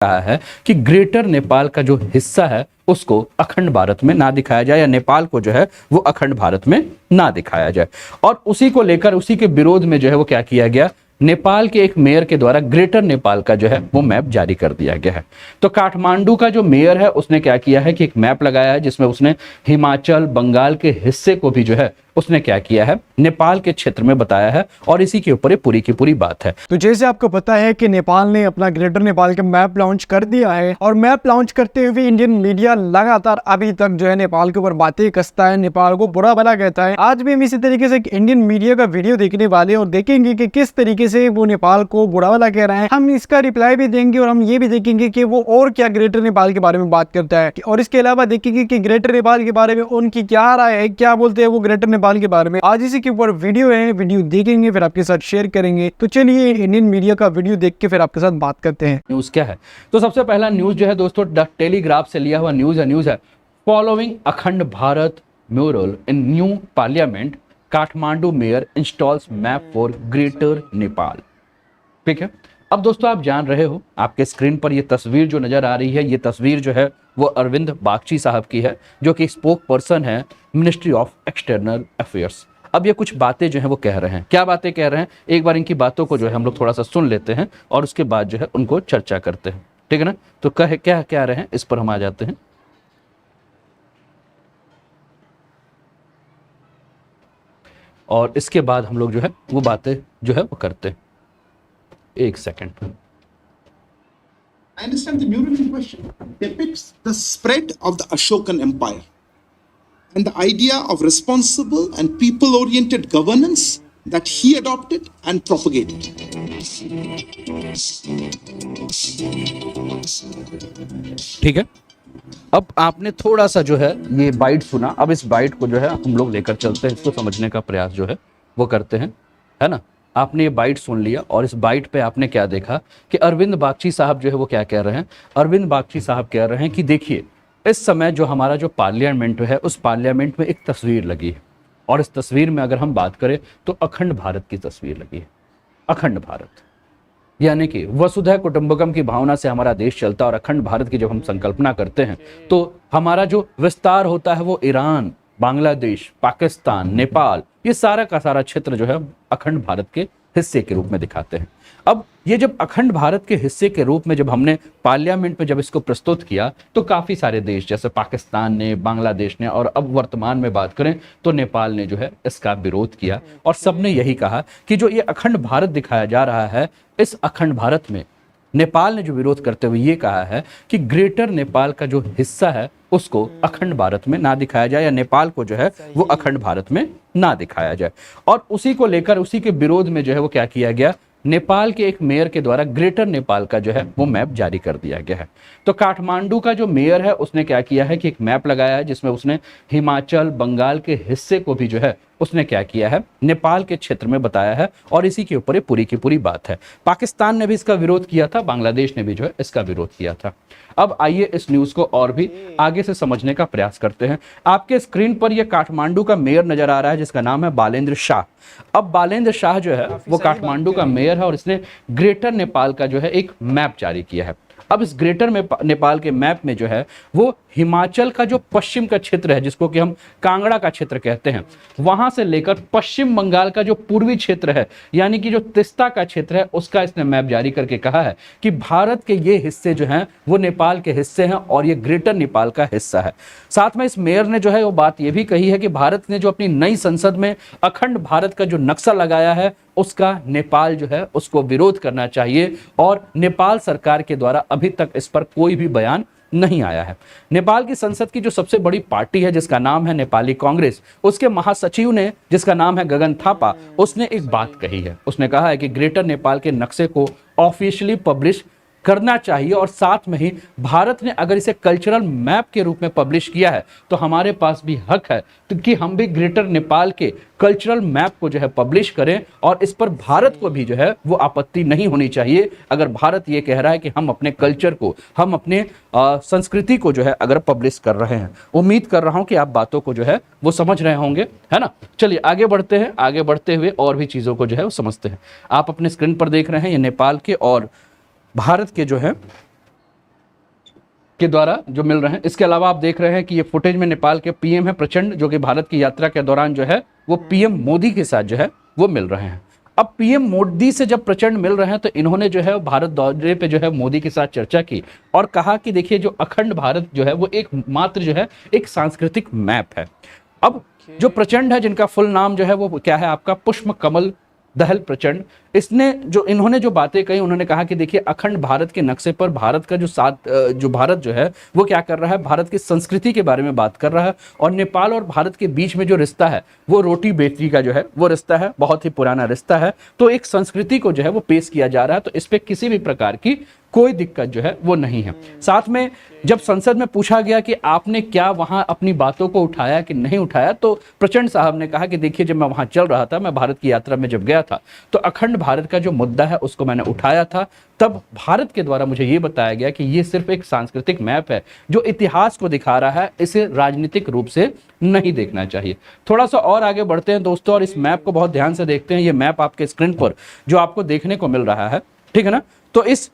कहा है कि ग्रेटर नेपाल का जो हिस्सा है उसको अखंड भारत में ना दिखाया जाए या नेपाल को जो है वो अखंड भारत में ना दिखाया जाए। और उसी को लेकर उसी के विरोध में जो है वो क्या किया गया, नेपाल के एक मेयर के द्वारा ग्रेटर नेपाल का जो है वो मैप जारी कर दिया गया है। तो काठमांडू का जो मेयर है उसने क्या किया है कि एक मैप लगाया है जिसमें उसने हिमाचल बंगाल के हिस्से को भी जो है उसने क्या किया है नेपाल के क्षेत्र में बताया है और इसी के ऊपर ये पूरी की पूरी बात है। तो जैसे आपको पता है कि नेपाल ने अपना ग्रेटर नेपाल का मैप लॉन्च कर दिया है और मैप लॉन्च करते हुए इंडियन मीडिया लगातार अभी तक जो है नेपाल के ऊपर बातें कसता है, नेपाल को बुरा भला कहता है। आज भी हम इसी तरीके से इंडियन मीडिया का वीडियो देखने वाले और देखेंगे कि किस तरीके से वो नेपाल को बुरा भला कह रहा है। हम इसका रिप्लाई भी देंगे और हम ये भी देखेंगे कि वो और क्या ग्रेटर नेपाल के बारे में बात करता है और इसके अलावा देखेंगे कि ग्रेटर नेपाल के बारे में उनकी क्या राय है, क्या बोलते हैं वो ग्रेटर नेपाल के बारे में। आज इसी के ऊपर वीडियो है, वीडियो देखेंगे फिर आपके साथ शेयर करेंगे। तो चलिए इंडियन मीडिया का वीडियो देख के फिर आपके साथ बात करते हैं। न्यूज क्या है, तो सबसे पहला न्यूज जो है दोस्तों द टेलीग्राफ से लिया हुआ न्यूज है फॉलोइंग अखंड Bharat mural in new parliament Kathmandu mayor installs map for greater Nepal. ठीक है, अब दोस्तों आप जान रहे हो आपके स्क्रीन पर ये तस्वीर जो नजर आ रही है, ये तस्वीर जो है वो अरविंद बागची साहब की है जो कि स्पोक पर्सन है मिनिस्ट्री ऑफ एक्सटर्नल अफेयर्स। अब ये कुछ बातें जो है वो कह रहे हैं, क्या बातें कह रहे हैं एक बार इनकी बातों को जो है हम लोग थोड़ा सा सुन लेते हैं और उसके बाद जो है उनको चर्चा करते हैं। ठीक है ना, तो क्या कह रहे हैं इस पर हम आ जाते हैं। और इसके बाद हम लोग जो है वो बातें जो है वो करते हैं। एक second. I understand the mural in question depicts the spread of the Ashokan Empire and the idea of responsible and people-oriented governance that he adopted and propagated. ठीक है, अब आपने थोड़ा सा जो है ये बाइट सुना, अब इस बाइट को जो है हम लोग लेकर चलते हैं, इसको समझने का प्रयास जो है वो करते हैं, है ना। आपने ये बाइट सुन लिया और इस बाइट पे आपने क्या देखा कि अरविंद बागची साहब जो है वो क्या कह रहे हैं। अरविंद बागची साहब कह रहे हैं कि देखिए इस समय जो हमारा जो पार्लियामेंट है उस पार्लियामेंट में एक तस्वीर लगी है और इस तस्वीर में अगर हम बात करें तो अखंड भारत की तस्वीर लगी है। अखंड भारत यानी कि वसुधैव कुटुंबकम की भावना से हमारा देश चलता है और अखंड भारत की जब हम संकल्पना करते हैं तो हमारा जो विस्तार होता है वो ईरान, बांग्लादेश, पाकिस्तान, नेपाल, ये सारा का सारा क्षेत्र जो है अखंड भारत के हिस्से के रूप में दिखाते हैं। अब ये जब अखंड भारत के हिस्से के रूप में जब हमने पार्लियामेंट में जब इसको प्रस्तुत किया तो काफ़ी सारे देश जैसे पाकिस्तान ने, बांग्लादेश ने और अब वर्तमान में बात करें तो नेपाल ने जो है इसका विरोध किया और सबने यही कहा कि जो ये अखंड भारत दिखाया जा रहा है इस अखंड भारत में नेपाल ने जो विरोध करते हुए ये कहा है कि ग्रेटर नेपाल का जो हिस्सा है उसको अखंड भारत में ना दिखाया जाए या नेपाल को जो है वो अखंड भारत में ना दिखाया जाए। और उसी को लेकर उसी के विरोध में जो है वो क्या किया गया, नेपाल के एक मेयर के द्वारा ग्रेटर नेपाल का जो है वो मैप जारी कर दिया गया है। तो काठमांडू का जो मेयर है उसने क्या किया है कि एक मैप लगाया है जिसमें उसने हिमाचल बंगाल के हिस्से को भी जो है उसने क्या किया है नेपाल के क्षेत्र में बताया है और इसी के ऊपर ये पूरी की पूरी बात है। पाकिस्तान ने भी इसका विरोध किया था, बांग्लादेश ने भी जो है इसका विरोध किया था। अब आइए इस न्यूज को और भी आगे से समझने का प्रयास करते हैं। आपके स्क्रीन पर यह काठमांडू का मेयर नजर आ रहा है जिसका नाम है बालेंद्र शाह। अब बालेंद्र शाह जो है वो काठमांडू का मेयर है और इसने ग्रेटर नेपाल का जो है एक मैप जारी किया है। अब इस ग्रेटर नेपाल के मैप में जो है वो हिमाचल का जो पश्चिम का क्षेत्र है जिसको कि हम कांगड़ा का क्षेत्र कहते हैं, वहां से लेकर पश्चिम बंगाल का जो पूर्वी क्षेत्र है यानी कि जो तिस्ता का क्षेत्र है उसका इसने मैप जारी करके कहा है कि भारत के ये हिस्से जो हैं वो नेपाल के हिस्से हैं और ये ग्रेटर नेपाल का हिस्सा है। साथ में इस मेयर ने जो है वो बात ये भी कही है कि भारत ने जो अपनी नई संसद में अखंड भारत का जो नक्शा लगाया है उसका नेपाल जो है उसको विरोध करना चाहिए और नेपाल सरकार के द्वारा अभी तक इस पर कोई भी बयान नहीं आया है। नेपाल की संसद की जो सबसे बड़ी पार्टी है जिसका नाम है नेपाली कांग्रेस, उसके महासचिव ने जिसका नाम है गगन थापा, उसने एक बात कही है। उसने कहा है कि ग्रेटर नेपाल के नक्शे को ऑफिशियली पब्लिश करना चाहिए और साथ में ही भारत ने अगर इसे कल्चरल मैप के रूप में पब्लिश किया है तो हमारे पास भी हक है तो कि हम भी ग्रेटर नेपाल के कल्चरल मैप को जो है पब्लिश करें और इस पर भारत को भी जो है वो आपत्ति नहीं होनी चाहिए अगर भारत ये कह रहा है कि हम अपने कल्चर को, हम अपने संस्कृति को जो है अगर पब्लिश कर रहे हैं। उम्मीद कर रहा हूं कि आप बातों को जो है वो समझ रहे होंगे, है ना। चलिए आगे बढ़ते हैं, आगे बढ़ते हुए और भी चीज़ों को जो है वो समझते हैं। आप अपने स्क्रीन पर देख रहे हैं ये नेपाल के और भारत के जो है के द्वारा जो मिल रहे हैं। इसके अलावा आप देख रहे हैं कि ये फुटेज में नेपाल के पीएम है प्रचंड, जो कि भारत की यात्रा के दौरान जो है वो पीएम मोदी के साथ जो है वो मिल रहे हैं। अब पीएम मोदी से जब प्रचंड मिल रहे हैं तो इन्होंने जो है भारत दौरे पे जो है मोदी के साथ चर्चा की और कहा कि देखिए जो अखंड भारत जो है वो एक मात्र जो है एक सांस्कृतिक मैप है। अब जो प्रचंड है, जिनका फुल नाम जो है वो क्या है आपका, पुष्प कमल दहल प्रचंड, इन्होंने जो बातें कही, उन्होंने कहा कि देखिए अखंड भारत के नक्शे पर भारत का जो भारत जो है वो क्या कर रहा है, भारत की संस्कृति के बारे में बात कर रहा है और नेपाल और भारत के बीच में जो रिश्ता है वो रोटी बेटी का जो है वो रिश्ता है, बहुत ही पुराना रिश्ता है। तो एक संस्कृति को जो है वो पेश किया जा रहा है, तो इस पर किसी भी प्रकार की कोई दिक्कत जो है वो नहीं है। साथ में जब संसद में पूछा गया कि आपने क्या वहां अपनी बातों को उठाया कि नहीं उठाया, तो प्रचंड साहब ने कहा कि देखिए जब मैं वहां चल रहा था, मैं भारत की यात्रा में जब गया था तो अखंड भारत का जो मुद्दा है उसको मैंने उठाया था। तब भारत के द्वारा मुझे ये बताया गया कि ये सिर्फ एक सांस्कृतिक मैप है जो इतिहास को दिखा रहा है, इसे राजनीतिक रूप से नहीं देखना चाहिए। थोड़ा सा और आगे बढ़ते हैं दोस्तों और इस मैप को बहुत ध्यान से देखते हैं। ये मैप आपके स्क्रीन पर जो आपको देखने को मिल रहा है, ठीक है ना। तो इस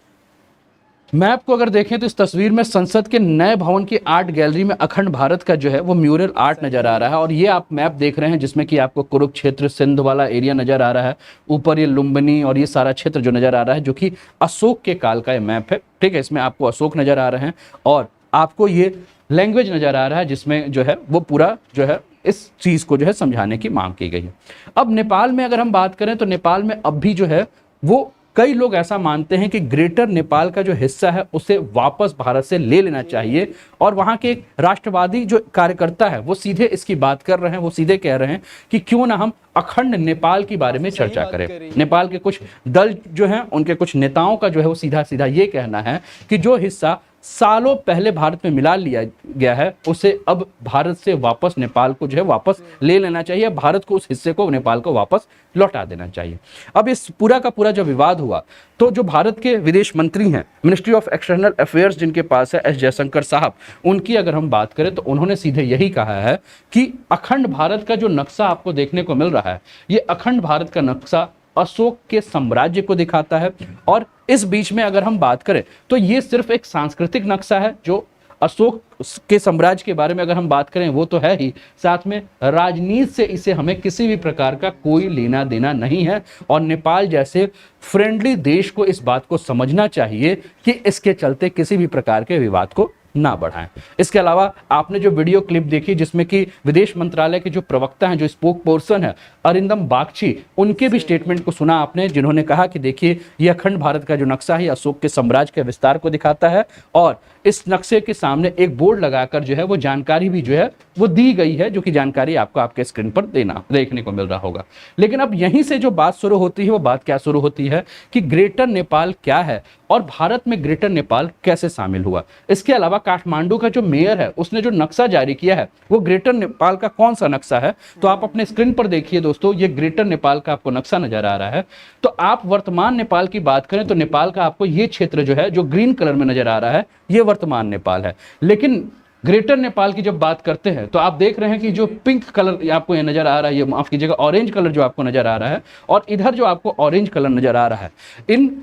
मैप को अगर देखें तो इस तस्वीर में संसद के नए भवन की आर्ट गैलरी में अखंड भारत का जो है वो म्यूरल आर्ट नजर आ रहा है। और ये आप मैप देख रहे हैं जिसमें कि आपको कुरुक्षेत्र सिंध वाला एरिया नजर आ रहा है, ऊपर ये लुम्बिनी और ये सारा क्षेत्र जो नजर आ रहा है जो कि अशोक के काल का ये मैप है, ठीक है। इसमें आपको अशोक नजर आ रहे हैं और आपको ये लैंग्वेज नजर आ रहा है जिसमें जो है वो पूरा जो है इस चीज को जो है समझाने की मांग की गई है। अब नेपाल में अगर हम बात करें तो नेपाल में अब भी जो है वो कई लोग ऐसा मानते हैं कि ग्रेटर नेपाल का जो हिस्सा है उसे वापस भारत से ले लेना चाहिए और वहां के एक राष्ट्रवादी जो कार्यकर्ता है वो सीधे इसकी बात कर रहे हैं, वो सीधे कह रहे हैं कि क्यों ना हम अखंड नेपाल के बारे में चर्चा करें। नेपाल के कुछ दल जो हैं उनके कुछ नेताओं का जो है वो सीधा सीधा ये कहना है कि जो हिस्सा सालों पहले भारत में मिला लिया गया है उसे अब भारत से वापस नेपाल को जो है वापस ले लेना चाहिए, भारत को उस हिस्से को नेपाल को वापस लौटा देना चाहिए। अब इस पूरा का पूरा जो विवाद हुआ तो जो भारत के विदेश मंत्री हैं, मिनिस्ट्री ऑफ एक्सटर्नल अफेयर्स जिनके पास है, एस जयशंकर साहब, उनकी अगर हम बात करें तो उन्होंने सीधे यही कहा है कि अखंड भारत का जो नक्शा आपको देखने को मिल रहा है ये अखंड भारत का नक्शा अशोक के साम्राज्य को दिखाता है और इस बीच में अगर हम बात करें तो ये सिर्फ एक सांस्कृतिक नक्शा है। जो अशोक के साम्राज्य के बारे में अगर हम बात करें वो तो है ही, साथ में राजनीति से इसे हमें किसी भी प्रकार का कोई लेना देना नहीं है और नेपाल जैसे फ्रेंडली देश को इस बात को समझना चाहिए कि इसके चलते किसी भी प्रकार के विवाद को ना बढ़ाएं। इसके अलावा आपने जो वीडियो क्लिप देखी जिसमें कि विदेश मंत्रालय के जो प्रवक्ता हैं, जो स्पोक पर्सन है अरिंदम बागची, उनके भी स्टेटमेंट को सुना आपने, जिन्होंने कहा कि देखिए ये अखंड भारत का जो नक्शा है अशोक के साम्राज्य के विस्तार को दिखाता है और इस नक्शे के सामने एक बोर्ड लगाकर जो है वो जानकारी भी जो है वो दी गई है, जो कि जानकारी आपको आपके स्क्रीन पर देखने को मिल रहा होगा। लेकिन अब यहीं से जो बात शुरू होती है वो बात क्या शुरू होती है कि ग्रेटर नेपाल क्या है और भारत में ग्रेटर नेपाल कैसे शामिल हुआ। इसके अलावा काठमांडू का जो मेयर है उसने जो नक्शा जारी किया है वो ग्रेटर नेपाल का कौन सा नक्शा है, तो आप अपने स्क्रीन पर देखिए दोस्तों, ये ग्रेटर नेपाल का आपको नक्शा नजर आ रहा है। तो आप वर्तमान नेपाल की बात करें तो नेपाल का आपको ये क्षेत्र जो है जो ग्रीन कलर में नजर आ रहा है ये वर्तमान नेपाल है। लेकिन ग्रेटर नेपाल की जब बात करते हैं तो आप देख रहे हैं कि जो पिंक कलर आपको ये नजर आ रहा है, ये माफ कीजिएगा ऑरेंज कलर जो आपको नजर आ रहा है और इधर जो आपको ऑरेंज कलर नजर आ रहा है, इन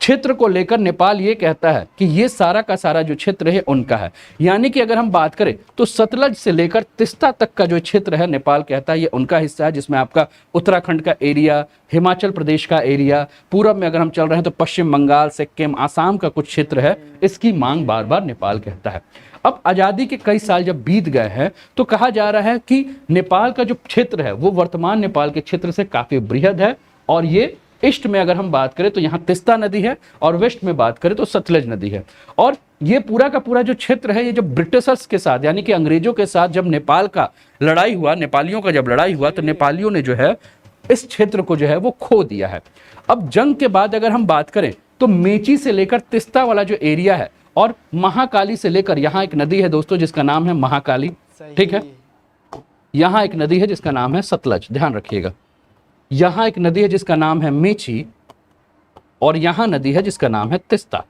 क्षेत्र को लेकर नेपाल ये कहता है कि ये सारा का सारा जो क्षेत्र है उनका है। यानी कि अगर हम बात करें तो सतलज से लेकर तिस्ता तक का जो क्षेत्र है नेपाल कहता है ये उनका हिस्सा है, जिसमें आपका उत्तराखंड का एरिया, हिमाचल प्रदेश का एरिया, पूरब में अगर हम चल रहे हैं तो पश्चिम बंगाल, सिक्किम, आसाम का कुछ क्षेत्र है, इसकी मांग बार बार नेपाल कहता है। अब आज़ादी के कई साल जब बीत गए हैं तो कहा जा रहा है कि नेपाल का जो क्षेत्र है वो वर्तमान नेपाल के क्षेत्र से काफ़ी बृहद है और ये ईस्ट में अगर हम बात करें तो यहाँ तिस्ता नदी है और वेस्ट में बात करें तो सतलज नदी है। और ये पूरा का पूरा जो क्षेत्र है ये जब ब्रिटिशर्स के साथ यानी कि अंग्रेजों के साथ जब नेपाल का लड़ाई हुआ, नेपालियों का जब लड़ाई हुआ तो नेपालियों ने जो है इस क्षेत्र को जो है वो खो दिया है। अब जंग के बाद अगर हम बात करें तो मेची से लेकर तिस्ता वाला जो एरिया है और महाकाली से लेकर, यहाँ एक नदी है दोस्तों जिसका नाम है महाकाली, ठीक है, यहाँ एक नदी है जिसका नाम है सतलज, ध्यान रखिएगा, यहाँ एक नदी है जिसका नाम है मेची और यहाँ नदी है जिसका नाम है तिस्ता,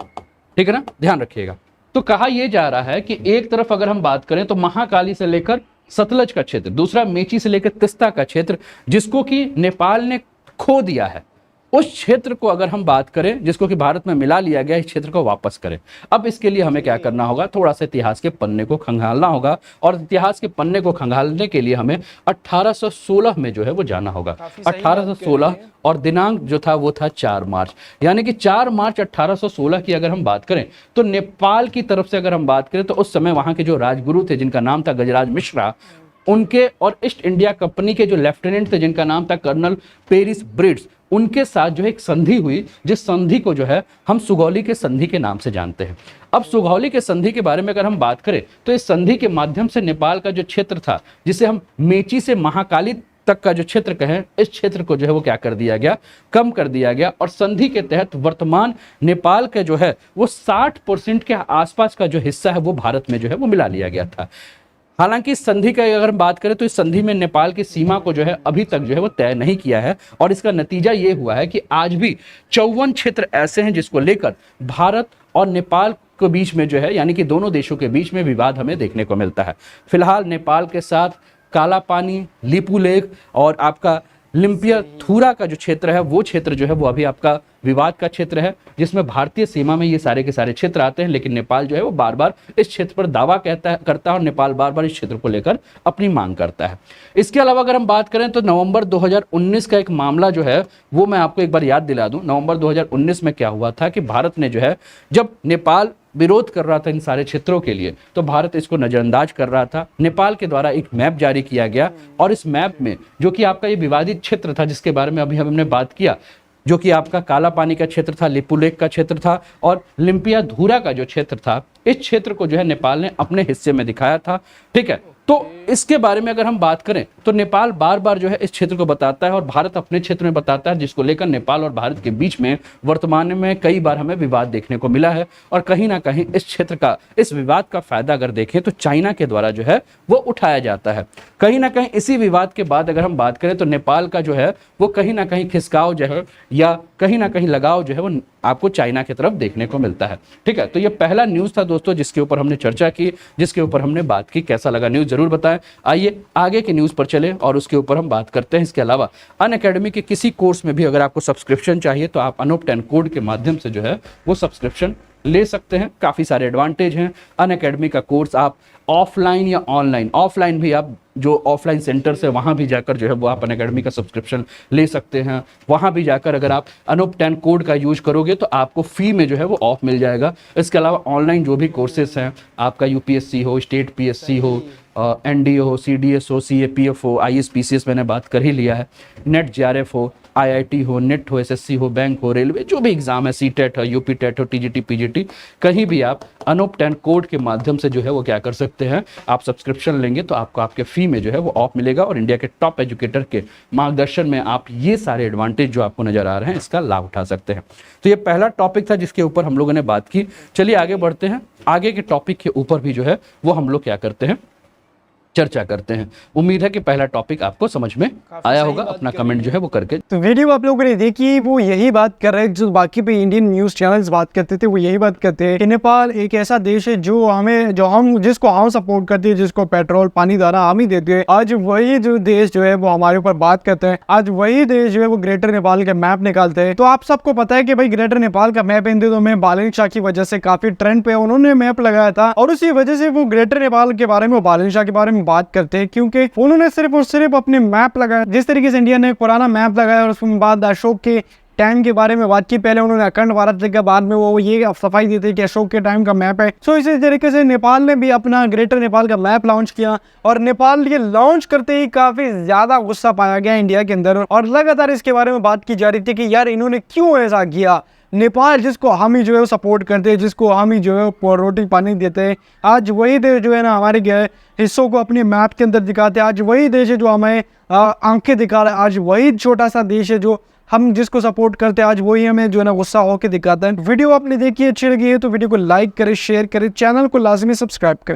ठीक है ना, ध्यान रखिएगा। तो कहा यह जा रहा है कि एक तरफ अगर हम बात करें तो महाकाली से लेकर सतलज का क्षेत्र, दूसरा मेची से लेकर तिस्ता का क्षेत्र जिसको कि नेपाल ने खो दिया है, उस क्षेत्र को अगर हम बात करें जिसको कि भारत में मिला लिया गया, इस क्षेत्र को वापस करें। अब इसके लिए हमें क्या करना होगा, थोड़ा सा इतिहास के पन्ने को खंगालना होगा, और इतिहास के पन्ने को खंगालने के लिए हमें 1816 में जो है वो जाना होगा। 1816 और दिनांक जो था वो था 4 मार्च, यानी कि 4 मार्च 1816 की अगर हम बात करें तो नेपाल की तरफ से अगर हम बात करें तो उस समय वहां के जो राजगुरु थे जिनका नाम था गजराज मिश्रा, उनके और ईस्ट इंडिया कंपनी के जो लेफ्टिनेंट थे जिनका नाम था कर्नल पेरिस ब्रिट्स, उनके साथ जो है एक संधि हुई, जिस संधि को जो है हम सुगौली के संधि के नाम से जानते हैं। अब सुगौली के संधि के बारे में अगर हम बात करें तो इस संधि के माध्यम से नेपाल का जो क्षेत्र था, जिसे हम मेची से महाकाली तक का जो क्षेत्र कहें, इस क्षेत्र को जो है वो क्या कर दिया गया, कम कर दिया गया, और संधि के तहत वर्तमान नेपाल का जो है वो 60% के आसपास का जो हिस्सा है वो भारत में जो है वो मिला लिया गया था। हालांकि इस संधि का अगर हम बात करें तो इस संधि में नेपाल की सीमा को जो है अभी तक जो है वो तय नहीं किया है, और इसका नतीजा ये हुआ है कि आज भी 54 क्षेत्र ऐसे हैं जिसको लेकर भारत और नेपाल के बीच में जो है, यानी कि दोनों देशों के बीच में विवाद हमें देखने को मिलता है। फिलहाल नेपाल के साथ काला पानी, लिपू लेक और आपका लिम्पिया थूरा का जो क्षेत्र है वो क्षेत्र जो है वो अभी आपका विवाद का क्षेत्र है, जिसमें भारतीय सीमा में ये सारे के सारे क्षेत्र आते हैं, लेकिन नेपाल जो है वो बार बार इस क्षेत्र पर दावा करता है और नेपाल बार बार इस क्षेत्र को लेकर अपनी मांग करता है। इसके अलावा अगर हम बात करें तो नवंबर 2019 का एक मामला जो है वो मैं आपको एक बार याद दिला दूं। नवंबर 2019 में क्या हुआ था कि भारत ने जो है, जब नेपाल विरोध कर रहा था इन सारे क्षेत्रों के लिए, तो भारत इसको नजरअंदाज कर रहा था। नेपाल के द्वारा एक मैप जारी किया गया, और इस मैप में जो कि आपका ये विवादित क्षेत्र था जिसके बारे में अभी हमने बात किया, जो कि आपका काला पानी का क्षेत्र था, लिपू लेक का क्षेत्र था और लिम्पिया धूरा का जो क्षेत्र था, इस क्षेत्र को जो है नेपाल ने अपने हिस्से में दिखाया था। ठीक है, तो इसके बारे में अगर हम बात करें तो नेपाल बार बार जो है इस क्षेत्र को बताता है और भारत अपने क्षेत्र में बताता है, जिसको लेकर नेपाल और भारत के बीच में वर्तमान में कई बार हमें विवाद देखने को मिला है। और कहीं ना कहीं इस क्षेत्र का, इस विवाद का फायदा अगर देखें तो चाइना के द्वारा जो है वो उठाया जाता है। कहीं ना कहीं इसी विवाद के बाद अगर हम बात करें तो नेपाल का जो है वो कहीं ना कहीं खिसकाव जो है या कहीं ना कहीं लगाव जो है वो आपको चाइना की तरफ देखने को मिलता है। ठीक है, तो ये पहला न्यूज़ था दोस्तों जिसके ऊपर हमने चर्चा की, जिसके ऊपर हमने बात की। कैसा लगा न्यूज़ जरूर बताएं। आइए आगे के न्यूज़ पर चले और उसके ऊपर हम बात करते हैं। इसके अलावा अनअकैडमी के किसी कोर्स में भी अगर आपको सब्सक्रिप्शन चाहिए तो आप अनूप 10 कोड के माध्यम से जो है वो सब्सक्रिप्शन ले सकते हैं। काफ़ी सारे एडवांटेज हैं। अनअकैडमी का कोर्स आप ऑफलाइन या ऑनलाइन, ऑफलाइन भी आप जो ऑफलाइन सेंटर से वहाँ भी जाकर जो है वो आप अनअकैडमी का सब्सक्रिप्शन ले सकते हैं। वहाँ भी जाकर अगर आप अनूप 10 कोड का यूज करोगे तो आपको फी में जो है वो ऑफ मिल जाएगा। इसके अलावा ऑनलाइन जो भी कोर्सेज हैं, आपका यूपीएससी हो, स्टेट पीएससी हो, एनडीए हो, सीडीएस हो, सीएपीएफ हो, आईएसपीसीएस मैंने बात कर ही लिया है, नेट जेआरएफ हो, आईआईटी हो, नेट हो, एसएससी हो, बैंक हो, रेलवे, जो भी एग्जाम है, सीटेट हो, यूपी टेट हो, टीजीटी, पीजीटी, कहीं भी आप अनूप 10 कोड के माध्यम से जो है वो क्या कर सकते हैं, आप सब्सक्रिप्शन लेंगे तो आपको आपके फी में जो है वो ऑफ मिलेगा और इंडिया के टॉप एजुकेटर के मार्गदर्शन में आप ये सारे एडवांटेज जो आपको नजर आ रहे हैं इसका लाभ उठा सकते हैं। तो ये पहला टॉपिक था जिसके ऊपर हम लोगों ने बात की। चलिए आगे बढ़ते हैं। आगे के टॉपिक के ऊपर भी जो है वो हम लोग क्या करते हैं, चर्चा करते हैं। उम्मीद है कि पहला टॉपिक आपको समझ में आया होगा। अपना कमेंट जो है वो करके, तो वीडियो आप लोगों ने देखी, वो यही बात कर रहे हैं जो बाकी पे इंडियन न्यूज चैनल्स बात करते थे, वो यही बात करते हैं कि नेपाल एक ऐसा देश है जिसको हम सपोर्ट करते हैं, जिसको पेट्रोल पानी दाना हम ही देते हैं। आज वही जो देश जो है वो हमारे ऊपर बात करते हैं, आज वही देश जो है वो ग्रेटर नेपाल के मैप निकालते हैं। तो आप सबको पता है कि भाई ग्रेटर नेपाल का मैप इन दिनों में बालन शाह की वजह से काफी ट्रेंड पे उन्होंने मैप लगाया था, और उसी वजह से वो ग्रेटर नेपाल के बारे में, बालन शाह के बारे में बात करते हैं, क्योंकि उन्होंने सिर्फ और सिर्फ अपने मैप लगाया। जिस तरीके से इंडिया ने एक पुराना मैप लगाया और उसके बाद अशोक के टाइम के बारे में बात की, पहले उन्होंने अखंड भारत के बाद में वो ये सफाई दी थी कि अशोक के टाइम का मैप है। सो इसी तरीके से नेपाल ने भी अपना ग्रेटर नेपाल का मैप लॉन्च किया, और नेपाल ये लॉन्च करते ही काफी ज्यादा गुस्सा पाया गया इंडिया के अंदर, और लगातार इसके बारे में बात की जा रही थी कि यार इन्होंने क्यों ऐसा किया। नेपाल जिसको हम ही जो है सपोर्ट करते हैं, जिसको हम ही जो है रोटी पानी देते हैं, आज वही देश जो है ना हमारे हिस्सों को अपने मैप के अंदर दिखाते हैं। आज वही देश है जो हमें आंखें दिखा रहा है, आज वही छोटा सा देश है जो हम जिसको सपोर्ट करते हैं, आज वही हमें जो है ना गुस्सा होकर दिखाता है। वीडियो आपने देखी, अच्छी लगी है तो वीडियो को लाइक करें, शेयर करें, चैनल को लाजमी सब्सक्राइब करें।